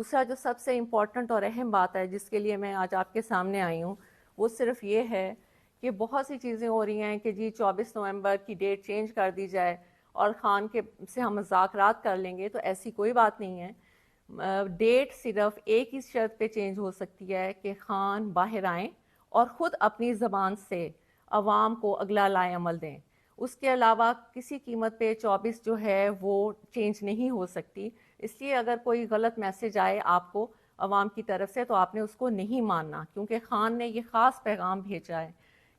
دوسرا جو سب سے امپورٹنٹ اور اہم بات ہے جس کے لیے میں آج آپ کے سامنے آئی ہوں وہ صرف یہ ہے کہ بہت سی چیزیں ہو رہی ہیں کہ جی 24 نومبر کی ڈیٹ چینج کر دی جائے اور خان کے سے ہم مذاکرات کر لیں گے، تو ایسی کوئی بات نہیں ہے۔ ڈیٹ صرف ایک ہی شرط پہ چینج ہو سکتی ہے کہ خان باہر آئیں اور خود اپنی زبان سے عوام کو اگلا لائے عمل دیں۔ اس کے علاوہ کسی قیمت پہ 24 جو ہے وہ چینج نہیں ہو سکتی، اس لیے اگر کوئی غلط میسج آئے آپ کو عوام کی طرف سے تو آپ نے اس کو نہیں ماننا، کیونکہ خان نے یہ خاص پیغام بھیجا ہے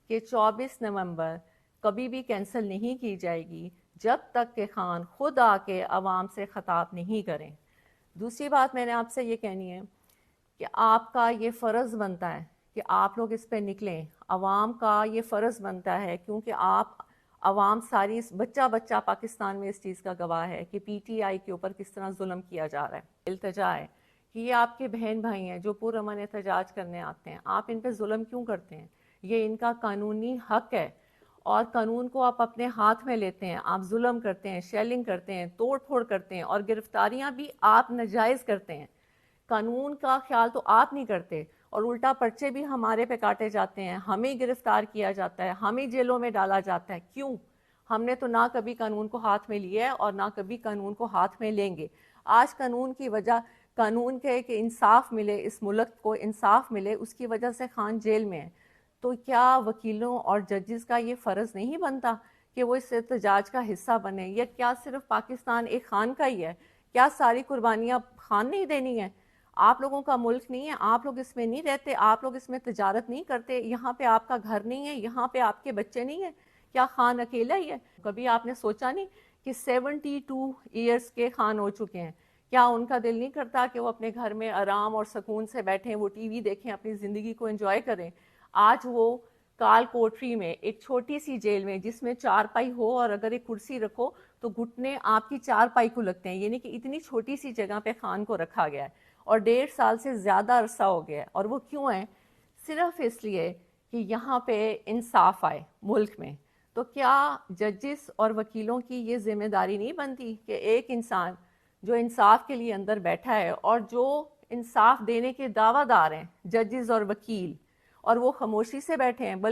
کہ 24 نومبر کبھی بھی کینسل نہیں کی جائے گی جب تک کہ خان خود آ کے عوام سے خطاب نہیں کریں۔ دوسری بات میں نے آپ سے یہ کہنی ہے کہ آپ کا یہ فرض بنتا ہے کہ آپ لوگ اس پہ نکلیں، عوام کا یہ فرض بنتا ہے، کیونکہ عوام ساری بچہ بچہ پاکستان میں اس چیز کا گواہ ہے کہ پی ٹی آئی کے اوپر کس طرح ظلم کیا جا رہا ہے۔ التجا ہے کہ یہ آپ کے بہن بھائی ہیں جو پرامن احتجاج کرنے آتے ہیں، آپ ان پہ ظلم کیوں کرتے ہیں؟ یہ ان کا قانونی حق ہے، اور قانون کو آپ اپنے ہاتھ میں لیتے ہیں، آپ ظلم کرتے ہیں، شیلنگ کرتے ہیں، توڑ پھوڑ کرتے ہیں، اور گرفتاریاں بھی آپ ناجائز کرتے ہیں۔ قانون کا خیال تو آپ نہیں کرتے، اور الٹا پرچے بھی ہمارے پہ کاٹے جاتے ہیں، ہمیں گرفتار کیا جاتا ہے، ہمیں جیلوں میں ڈالا جاتا ہے۔ کیوں؟ ہم نے تو نہ کبھی قانون کو ہاتھ میں لیا ہے اور نہ کبھی قانون کو ہاتھ میں لیں گے۔ آج قانون کی وجہ، قانون کے کہ انصاف ملے، اس ملک کو انصاف ملے، اس کی وجہ سے خان جیل میں ہے۔ تو کیا وکیلوں اور ججز کا یہ فرض نہیں بنتا کہ وہ اس احتجاج کا حصہ بنے؟ یا کیا صرف پاکستان ایک خان کا ہی ہے؟ کیا ساری قربانیاں خان نہیں دینی ہیں؟ آپ لوگوں کا ملک نہیں ہے؟ آپ لوگ اس میں نہیں رہتے؟ آپ لوگ اس میں تجارت نہیں کرتے؟ یہاں پہ آپ کا گھر نہیں ہے؟ یہاں پہ آپ کے بچے نہیں ہیں؟ کیا خان اکیلا ہی ہے؟ کبھی آپ نے سوچا نہیں کہ 72 ایئرس کے خان ہو چکے ہیں؟ کیا ان کا دل نہیں کرتا کہ وہ اپنے گھر میں آرام اور سکون سے بیٹھیں، وہ ٹی وی دیکھیں، اپنی زندگی کو انجوائے کریں؟ آج وہ کال کوٹری میں ایک چھوٹی سی جیل میں جس میں 4 پائی ہو اور اگر ایک کرسی رکھو تو گھٹنے آپ کی 4 پائی کو لگتے ہیں، یعنی کہ اتنی چھوٹی سی جگہ پہ خان کو رکھا گیا ہے، اور 1.5 سال سے زیادہ عرصہ ہو گیا ہے۔ اور وہ کیوں ہے؟ صرف اس لیے کہ یہاں پہ انصاف آئے ملک میں۔ تو کیا ججز اور وکیلوں کی یہ ذمہ داری نہیں بنتی کہ ایک انسان جو انصاف کے لیے اندر بیٹھا ہے اور جو انصاف دینے کے دعویٰ دار ہیں ججز اور وکیل، اور وہ خاموشی سے بیٹھے ہیں، بلکہ